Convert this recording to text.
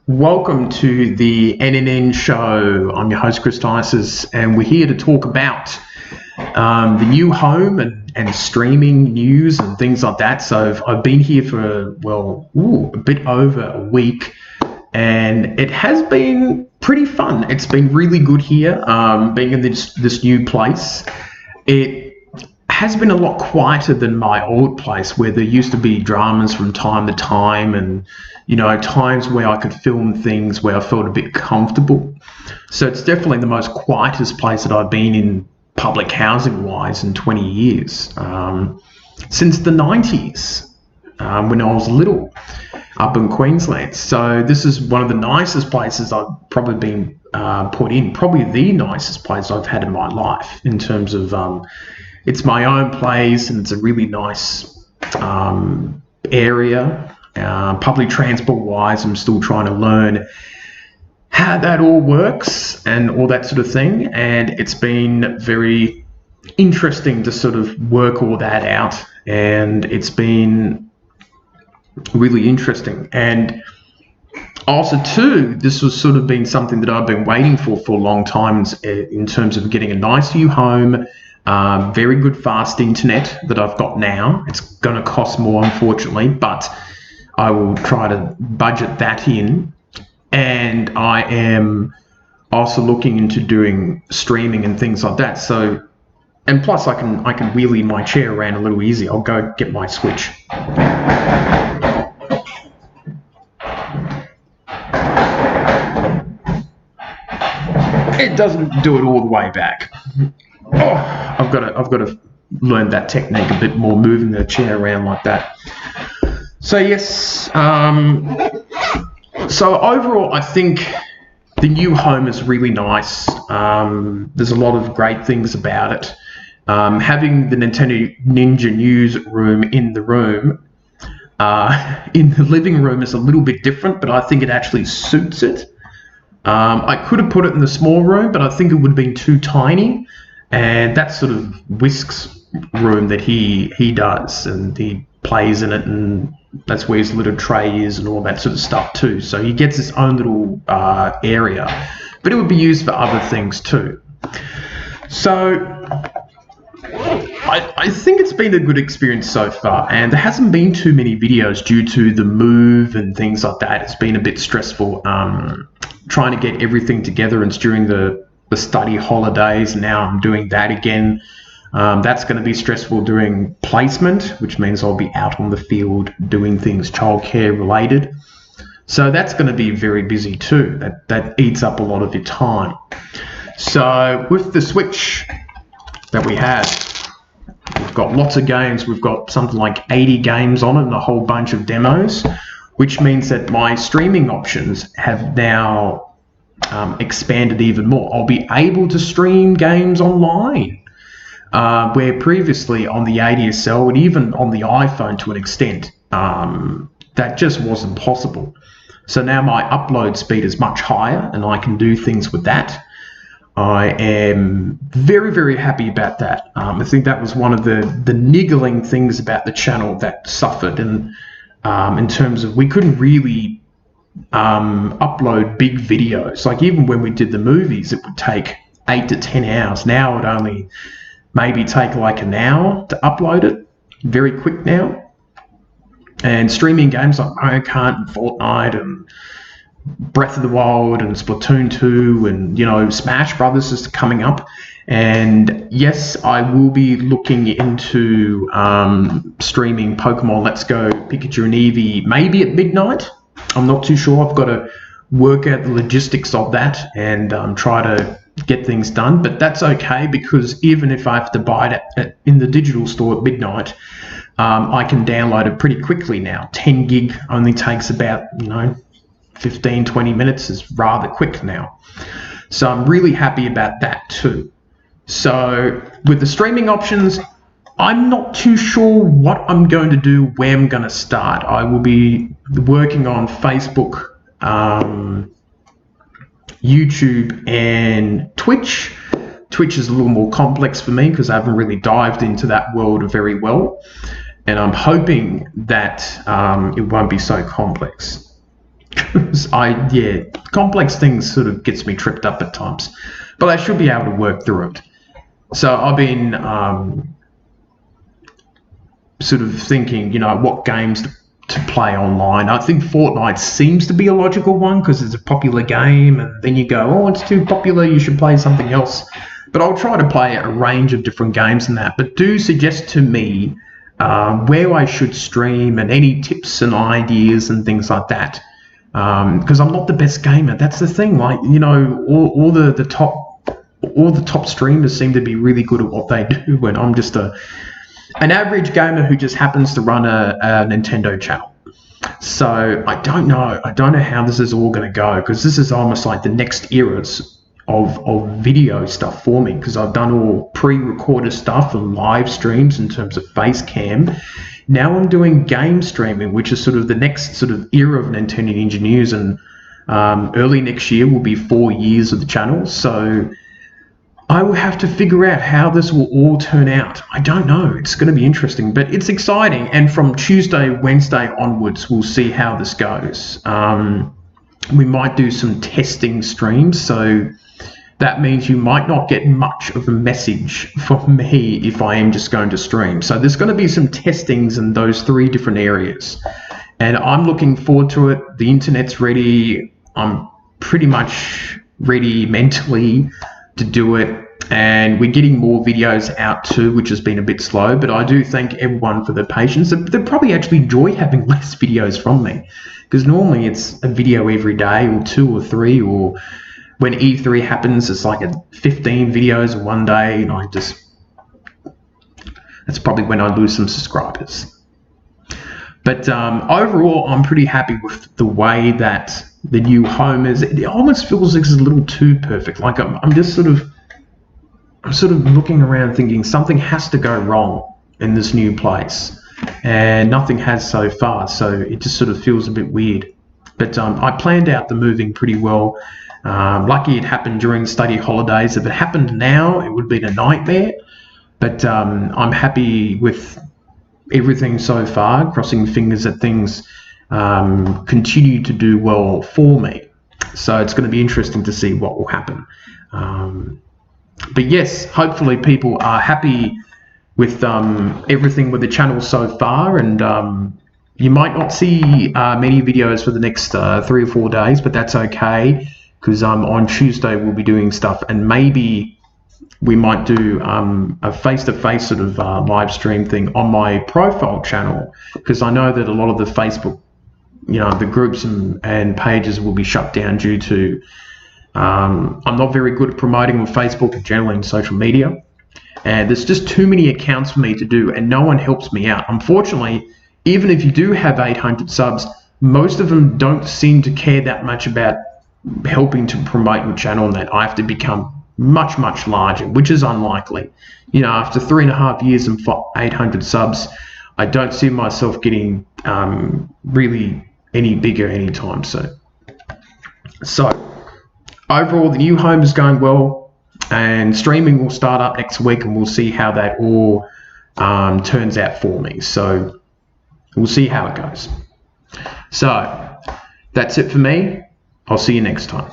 Welcome to the NNN show. I'm your host, Chris Dices, and we're here to talk about the new home and streaming news and things like that. So I've been here for, a bit over a week, and it has been pretty fun. It's been really good here, being in this new place. It has been a lot quieter than my old place, where there used to be dramas from time to time, and times where I could film things where I felt a bit comfortable. So it's definitely the most quietest place that I've been in public housing wise in 20 years, since the 90s, when I was little up in Queensland. So this is one of the nicest places I've probably been put in, probably the nicest place I've had in my life in terms of it's my own place, and it's a really nice area. Public transport wise, I'm still trying to learn how that all works and all that sort of thing, and it's been very interesting to sort of work all that out, and it's been really interesting. And also too, this was sort of been something that I've been waiting for a long time in terms of getting a nice new home. Very good fast internet that I've got now. It's going to cost more, unfortunately, but I will try to budget that in. And I am also looking into doing streaming and things like that. So, and plus I can wheelie my chair around a little easier. I'll go get my Switch. It doesn't do it all the way back. Oh, I've got to learn that technique a bit more, moving the chair around like that. So yes, so overall I think the new home is really nice. There's a lot of great things about it. Having the Nintendo Ninja newsroom in the room, in the living room, is a little bit different, but I think it actually suits it. I could have put it in the small room, but I think it would have been too tiny. And that's sort of Whisk's room that he does, and he plays in it, and that's where his little tray is and all that sort of stuff too. So he gets his own little area, but it would be used for other things too. So I think it's been a good experience so far, and there hasn't been too many videos due to the move and things like that. It's been a bit stressful trying to get everything together, and it's during the study holidays. Now I'm doing that again. That's going to be stressful during placement, which means I'll be out on the field doing things childcare related. So that's going to be very busy too. That eats up a lot of your time. So with the Switch that we have, we've got lots of games. We've got something like 80 games on it and a whole bunch of demos, which means that my streaming options have now expanded even more. I'll be able to stream games online, where previously on the ADSL and even on the iPhone to an extent, that just wasn't possible. So now my upload speed is much higher, and I can do things with that. I am very, very happy about that. I think that was one of the niggling things about the channel that suffered, and in terms of we couldn't really upload big videos. Like even when we did the movies, it would take 8 to 10 hours. Now it only maybe take like an hour to upload it. Very quick now. And streaming games like Mario Kart and Fortnite and Breath of the Wild and Splatoon 2 and Smash Brothers is coming up. And yes, I will be looking into streaming Pokemon Let's Go Pikachu and Eevee maybe at midnight. I'm not too sure. I've got to work out the logistics of that and try to get things done. But that's okay, because even if I have to buy it in the digital store at midnight, I can download it pretty quickly now. 10 gig only takes about 15, 20 minutes. Is rather quick now. So I'm really happy about that too. So with the streaming options, I'm not too sure what I'm going to do, where I'm going to start. I will be working on Facebook, YouTube, and Twitch. Twitch is a little more complex for me because I haven't really dived into that world very well. And I'm hoping that it won't be so complex. because complex things sort of gets me tripped up at times, but I should be able to work through it. So I've been sort of thinking, you know, what games to play online. I think Fortnite seems to be a logical one because it's a popular game, and then you go, oh, it's too popular, you should play something else. But I'll try to play a range of different games and that. But do suggest to me where I should stream and any tips and ideas and things like that. Because I'm not the best gamer. That's the thing. Like, you know, all the top streamers seem to be really good at what they do, and I'm just an average gamer who just happens to run a Nintendo channel. So I don't know how this is all going to go, because this is almost like the next eras of video stuff for me, because I've done all pre-recorded stuff and live streams in terms of face cam. Now I'm doing game streaming, which is sort of the next sort of era of Nintendo Ninja News, and early next year will be 4 years of the channel. So I will have to figure out how this will all turn out. I don't know. It's going to be interesting, but it's exciting. And from Tuesday, Wednesday onwards, we'll see how this goes. We might do some testing streams, so that means you might not get much of a message from me if I am just going to stream. So there's going to be some testings in those 3 different areas, and I'm looking forward to it. The internet's ready. I'm pretty much ready mentally to do it, and we're getting more videos out too, which has been a bit slow, but I do thank everyone for their patience. They probably actually enjoy having less videos from me, because normally it's a video every day, or 2 or 3, or when E3 happens, it's like 15 videos in one day, and that's probably when I lose some subscribers. But overall, I'm pretty happy with the way that the new home is. It almost feels like it's a little too perfect. Like I'm sort of looking around thinking something has to go wrong in this new place, and nothing has so far. So it just sort of feels a bit weird. But I planned out the moving pretty well. Lucky it happened during the study holidays. If it happened now, it would have been a nightmare. But I'm happy with everything so far, crossing fingers that things continue to do well for me. So it's going to be interesting to see what will happen. But yes, hopefully people are happy with everything with the channel so far, and you might not see many videos for the next 3 or 4 days, but that's okay, because on Tuesday we'll be doing stuff, and maybe we might do a face-to-face sort of live stream thing on my profile channel, because I know that a lot of the Facebook, you know, the groups and pages will be shut down due to I'm not very good at promoting on Facebook and generally in social media, and there's just too many accounts for me to do, and no one helps me out. Unfortunately, even if you do have 800 subs, most of them don't seem to care that much about helping to promote your channel, and that I have to become much larger, which is unlikely. You know, after 3.5 years and 800 subs, I don't see myself getting really any bigger anytime soon. So overall, the new home is going well, and streaming will start up next week, and we'll see how that all turns out for me. So we'll see how it goes. So that's it for me. I'll see you next time.